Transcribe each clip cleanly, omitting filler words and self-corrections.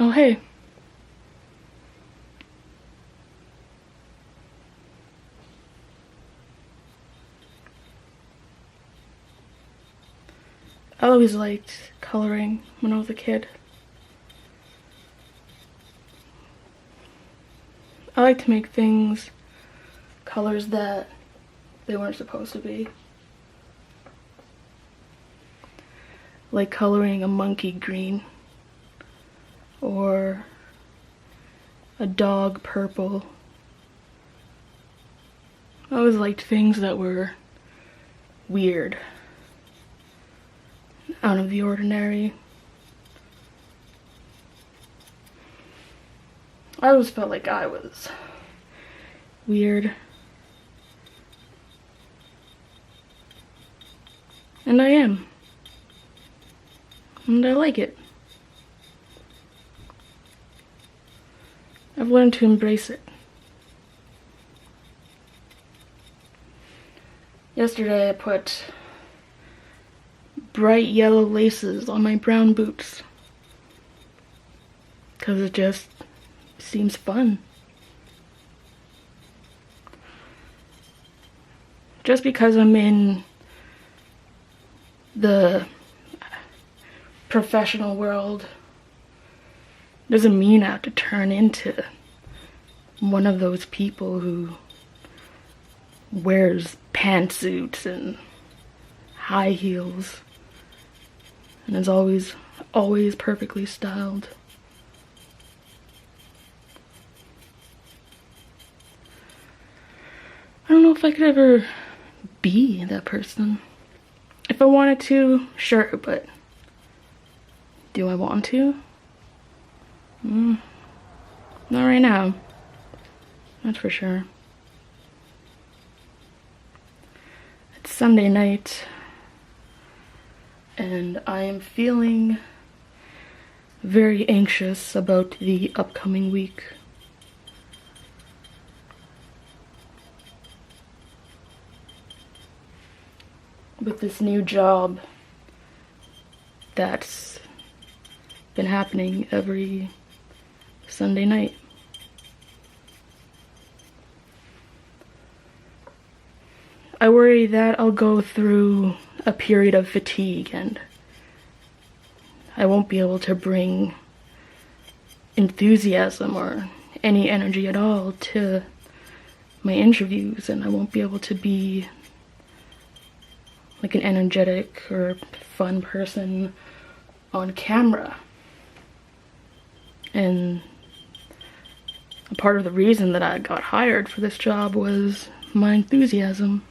Oh, hey. I always liked coloring when I was a kid. I like to make things colors that they weren't supposed to be. Like coloring a monkey green or a dog purple. I always liked things that were weird, out of the ordinary. I always felt like I was weird. And I am. And I like it. I've learned to embrace it. Yesterday I put bright yellow laces on my brown boots because it just seems fun. Just because I'm in the professional world doesn't mean I have to turn into one of those people who wears pantsuits and high heels and is always perfectly styled. I don't know if I could ever be that person. If I wanted to, sure, but do I want to? Not right now. That's for sure. It's Sunday night, and I am feeling very anxious about the upcoming week. With this new job that's been happening every Sunday night. I worry that I'll go through a period of fatigue and I won't be able to bring enthusiasm or any energy at all to my interviews, and I won't be able to be like an energetic or fun person on camera. And a part of the reason that I got hired for this job was my enthusiasm.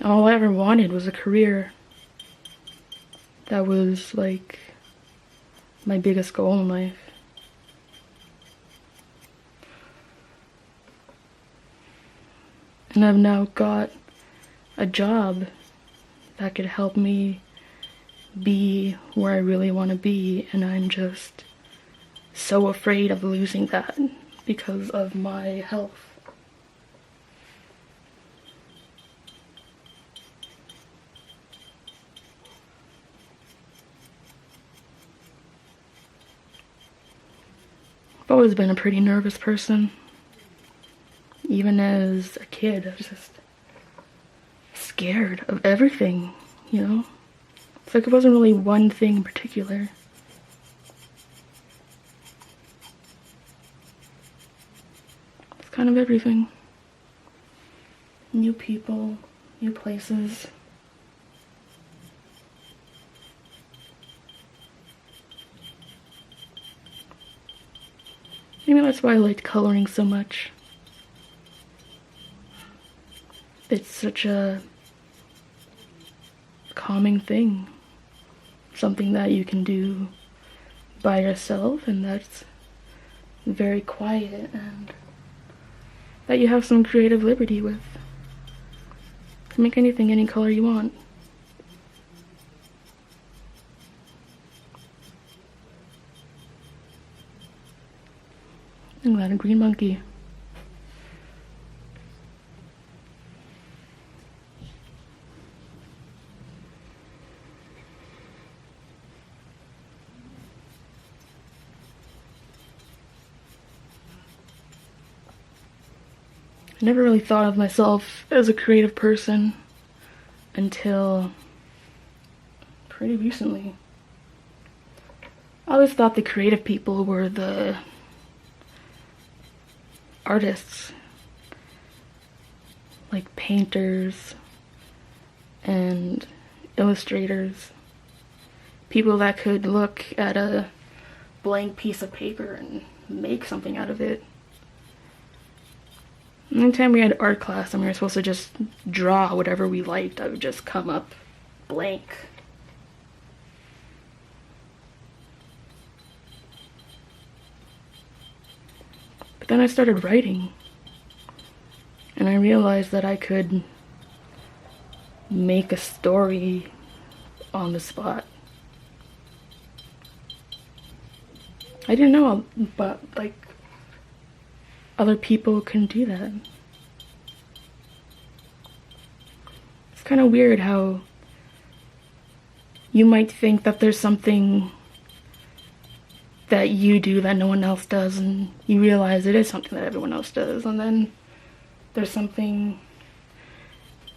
All I ever wanted was a career. That was like my biggest goal in life. And I've now got a job that could help me be where I really want to be, and I'm just so afraid of losing that because of my health. I've always been a pretty nervous person. Even as a kid, I was just scared of everything, you know? It's like it wasn't really one thing in particular. It's kind of everything. New people, new places. Maybe that's why I liked coloring so much. It's such a calming thing. Something that you can do by yourself, and that's very quiet, and that you have some creative liberty with. To make anything any color you want. I'm glad a green monkey. I never really thought of myself as a creative person until pretty recently. I always thought the creative people were the artists, like painters and illustrators, people that could look at a blank piece of paper and make something out of it. Anytime we had art class and we were supposed to just draw whatever we liked, I would just come up blank. But then I started writing, and I realized that I could make a story on the spot. I didn't know, but like, other people can do that. It's kind of weird how you might think that there's something that you do that no one else does, and you realize it is something that everyone else does, and then there's something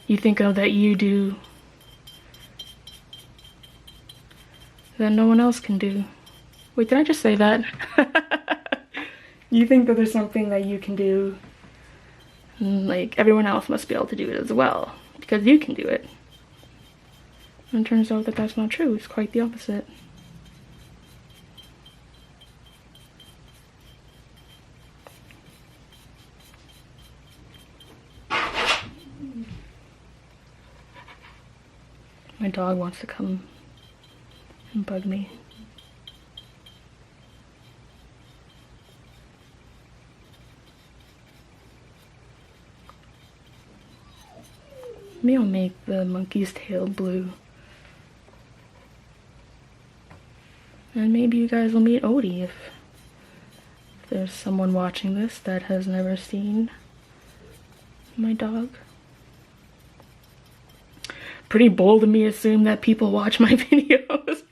you think of that you do that no one else can do. Wait, did I just say that? You think that there's something that you can do, and like everyone else must be able to do it as well, because you can do it. And it turns out that that's not true. It's quite the opposite. My dog wants to come and bug me. Maybe I'll make the monkey's tail blue. And maybe you guys will meet Odie if there's someone watching this that has never seen my dog. Pretty bold of me to assume that people watch my videos.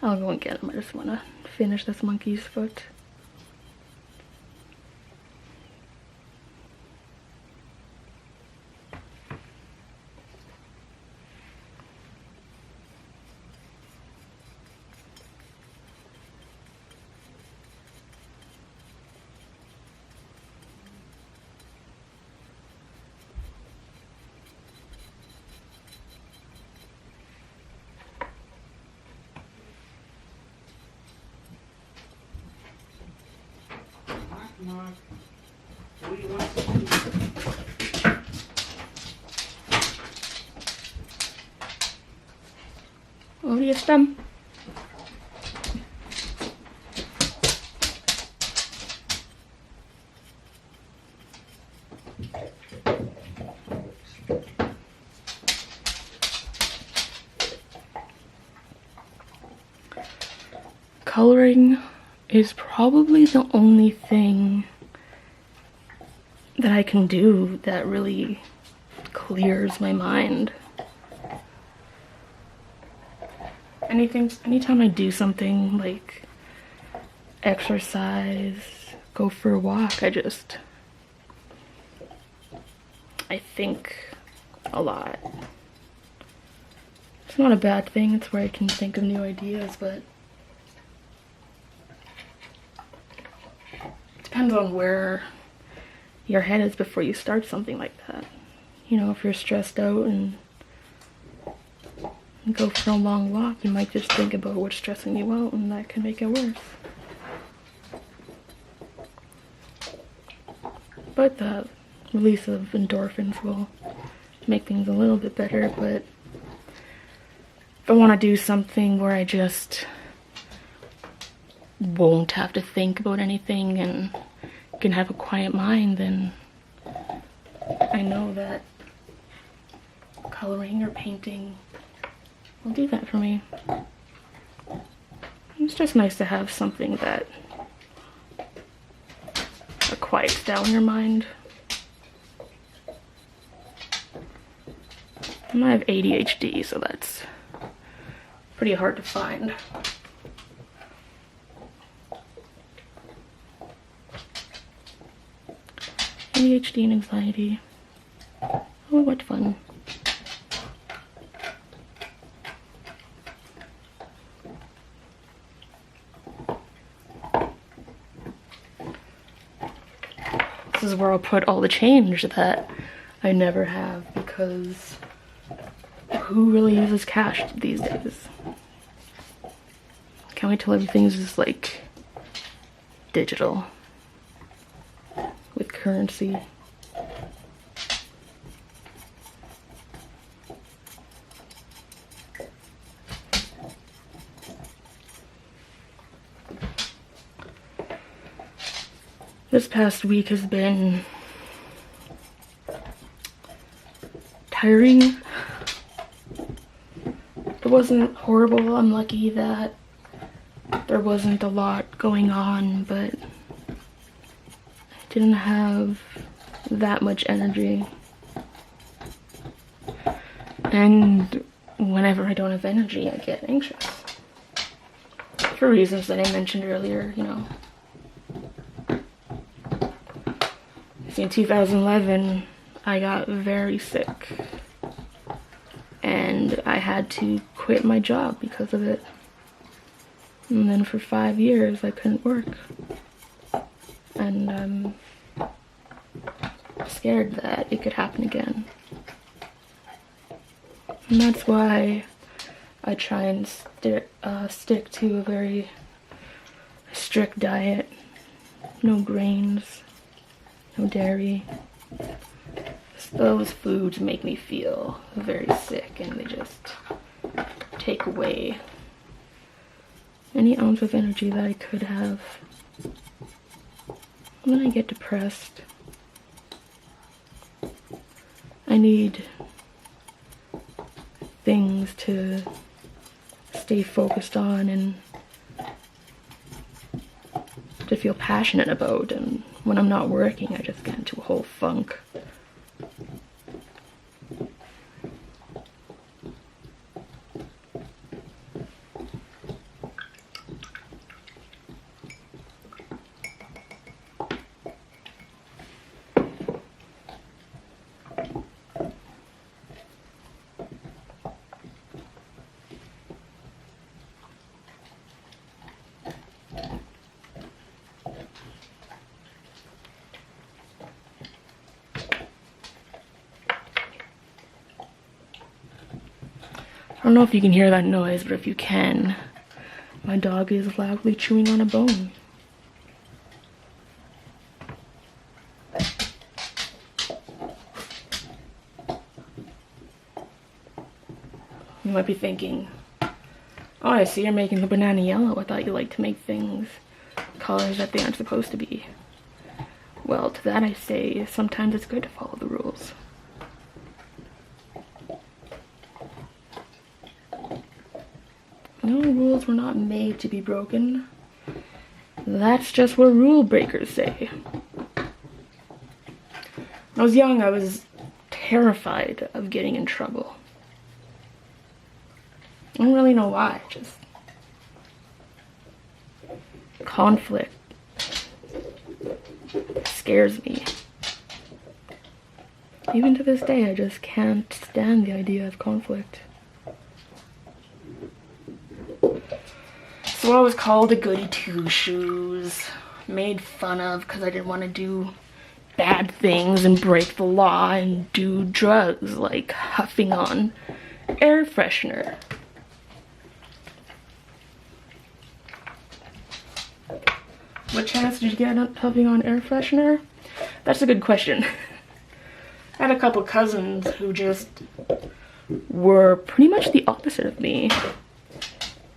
I'll go and get him. I just want to finish this monkey's foot. Mark, what do you want to do? Odie, it's done. Coloring is probably the only thing that I can do that really clears my mind. Anytime I do something like exercise, go for a walk, I think a lot. It's not a bad thing, it's where I can think of new ideas, but depends on where your head is before you start something like that. You know, if you're stressed out and go for a long walk, you might just think about what's stressing you out, and that can make it worse. But the release of endorphins will make things a little bit better. But if I want to do something where I just won't have to think about anything and can have a quiet mind, then I know that coloring or painting will do that for me. It's just nice to have something that quiets down your mind. And I have ADHD, so that's pretty hard to find. ADHD and anxiety. Oh, what fun. This is where I'll put all the change that I never have, because who really uses cash these days? Can't wait till everything's just like digital with currency. This past week has been tiring. It wasn't horrible. I'm lucky that there wasn't a lot going on, but I didn't have that much energy. And whenever I don't have energy, I get anxious. For reasons that I mentioned earlier, you know. In 2011, I got very sick, and I had to quit my job because of it. And then for 5 years, I couldn't work. And I'm scared that it could happen again. And that's why I try and stick to a very strict diet. No grains. No dairy. Those foods make me feel very sick, and they just take away any ounce of energy that I could have. And then I get depressed. I need things to stay focused on and to feel passionate about, and when I'm not working, I just get into a whole funk. I don't know if you can hear that noise, but if you can, my dog is loudly chewing on a bone. You might be thinking, oh, I see you're making the banana yellow. I thought you liked to make things colors that they aren't supposed to be. Well, to that I say, sometimes it's good to follow the rules. No, rules were not made to be broken. That's just what rule breakers say. When I was young, I was terrified of getting in trouble. I don't really know why, just conflict scares me. Even to this day, I just can't stand the idea of conflict. So I was called a goody two-shoes, made fun of because I didn't want to do bad things and break the law and do drugs like huffing on air freshener. What chance did you get at huffing on air freshener? That's a good question. I had a couple cousins who just were pretty much the opposite of me,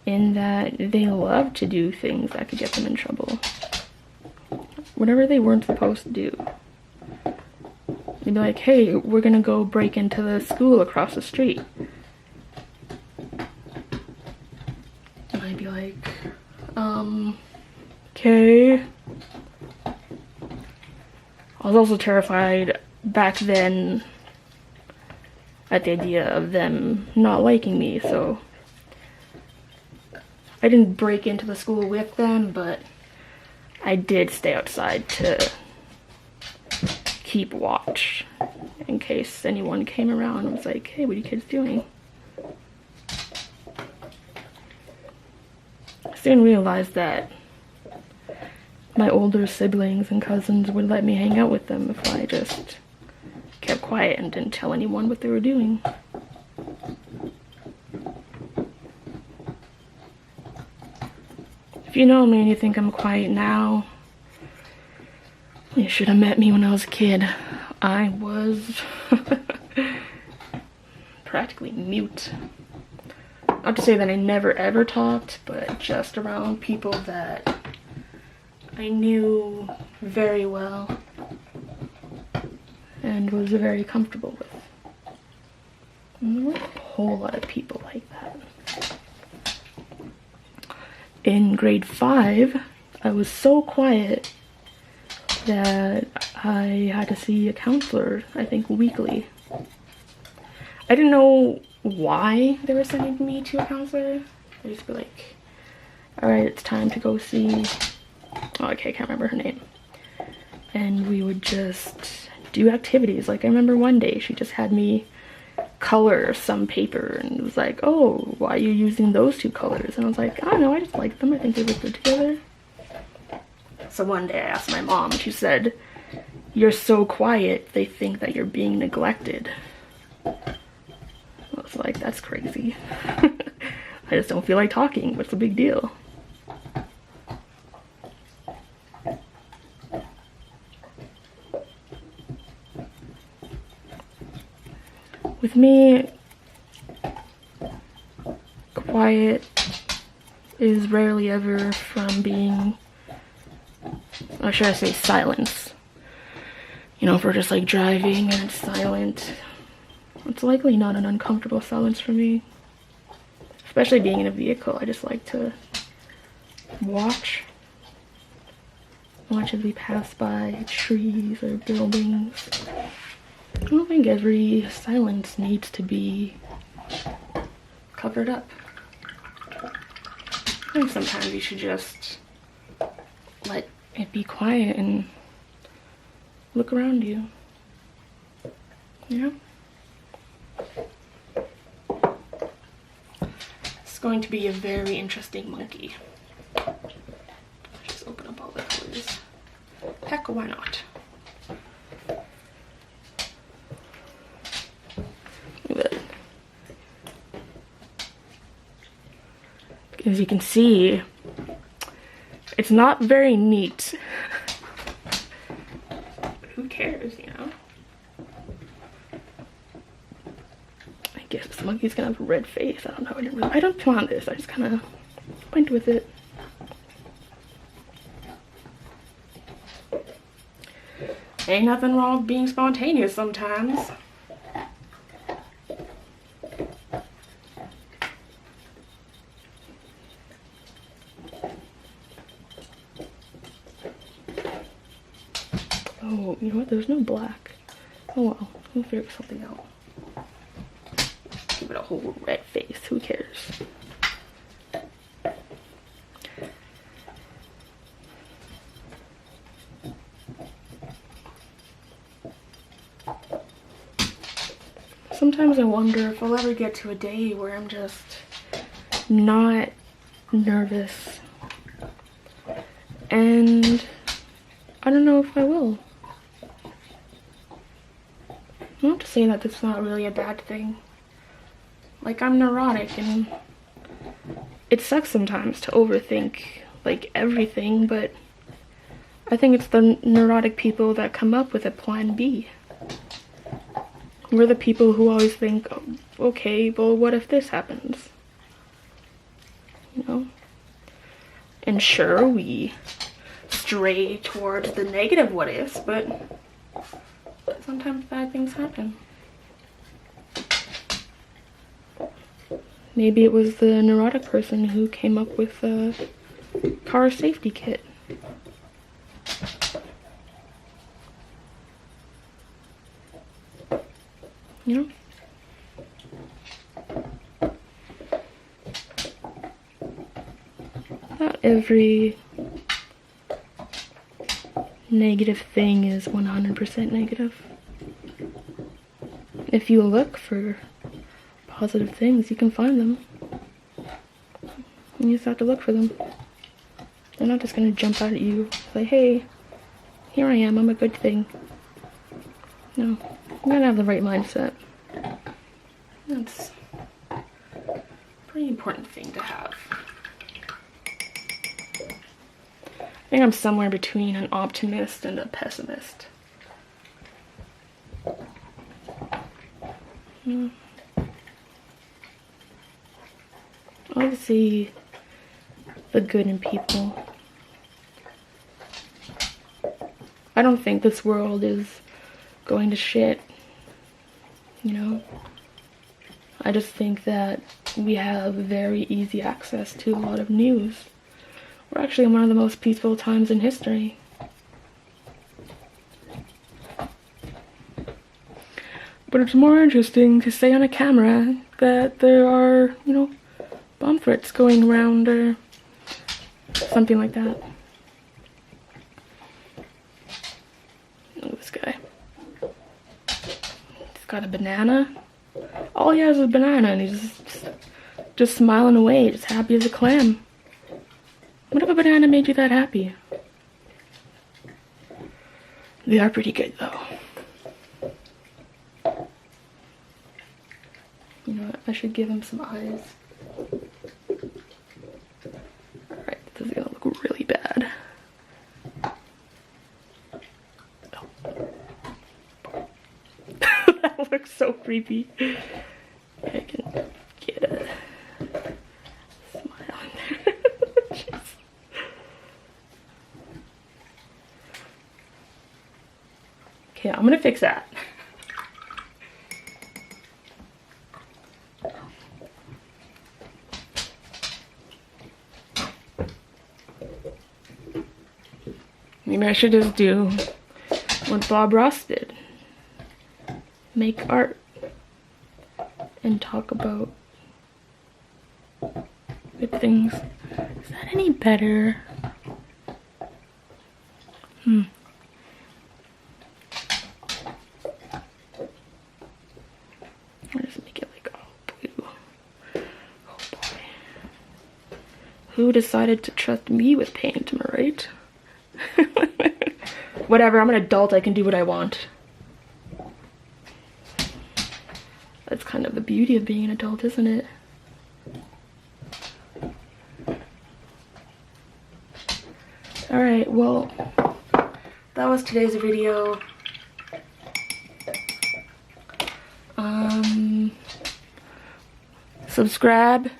in that they loved to do things that could get them in trouble. Whatever they weren't supposed to do. They'd be like, hey, we're gonna go break into the school across the street. And I'd be like, okay. I was also terrified back then at the idea of them not liking me, so I didn't break into the school with them, but I did stay outside to keep watch in case anyone came around and was like, hey, what are you kids doing? I soon realized that my older siblings and cousins would let me hang out with them if I just kept quiet and didn't tell anyone what they were doing. If you know me and you think I'm quiet now, you should have met me when I was a kid. I was practically mute. Not to say that I never ever talked, but just around people that I knew very well and was very comfortable with. And there weren't a whole lot of people like that. In grade 5, I was so quiet that I had to see a counselor, I think, weekly. I didn't know why they were sending me to a counselor. I'd just be like, alright, it's time to go see, oh, okay, I can't remember her name. And we would just do activities. Like, I remember one day she just had me color some paper and it was like, oh, why are you using those two colors? And I was like, I don't know, I just like them. I think they look good together. So one day I asked my mom and she said, you're so quiet, they think that you're being neglected. I was like, that's crazy. I just don't feel like talking. What's the big deal? With me, quiet is rarely ever from being, or should I say silence. You know, if we're just like driving and it's silent, it's likely not an uncomfortable silence for me. Especially being in a vehicle, I just like to watch as we pass by trees or buildings. I don't think every silence needs to be covered up. I think sometimes you should just let it be quiet and look around you. You know? It's going to be a very interesting monkey. Just open up all the colors. Heck, why not? As you can see, it's not very neat. Who cares, you know? I guess this monkey's gonna have a red face. I don't know. I don't plan this. I just kind of went with it. Ain't nothing wrong with being spontaneous sometimes. Oh, you know what? There's no black. Oh well, we'll figure something out. Give it a whole red face. Who cares? Sometimes I wonder if I'll ever get to a day where I'm just not nervous. And I don't know if I will. Not to say that that's not really a bad thing. Like, I'm neurotic and it sucks sometimes to overthink like everything, but I think it's the neurotic people that come up with a plan B. We're the people who always think, oh, okay, well, what if this happens? You know? And sure, we stray towards the negative what ifs, but sometimes bad things happen. Maybe it was the neurotic person who came up with a car safety kit. You know? not every negative thing is 100% negative. If you look for positive things, you can find them. You just have to look for them. They're not just gonna jump out at you, say, hey, here I am, I'm a good thing. No, you gotta have the right mindset. That's a pretty important thing to have. I think I'm somewhere between an optimist and a pessimist. I like to see the good in people. I don't think this world is going to shit, you know? I just think that we have very easy access to a lot of news. We're actually in one of the most peaceful times in history. But it's more interesting to say on a camera that there are, you know, bomb threats going around or something like that. Look at this guy. He's got a banana. All he has is a banana and he's just smiling away, just happy as a clam. What if a banana made you that happy? They are pretty good though. You know what? I should give him some eyes. Alright, this is gonna look really bad. Oh. That looks so creepy. I can get a smile in there. Jeez. Okay, I'm gonna fix that. Maybe I should just do what Bob Ross did. Make art and talk about good things. Is that any better? I'll just make it like all blue. Oh boy. Who decided to trust me with paint, am I right? Whatever, I'm an adult, I can do what I want. That's kind of the beauty of being an adult, isn't it? Alright, well, that was today's video. Subscribe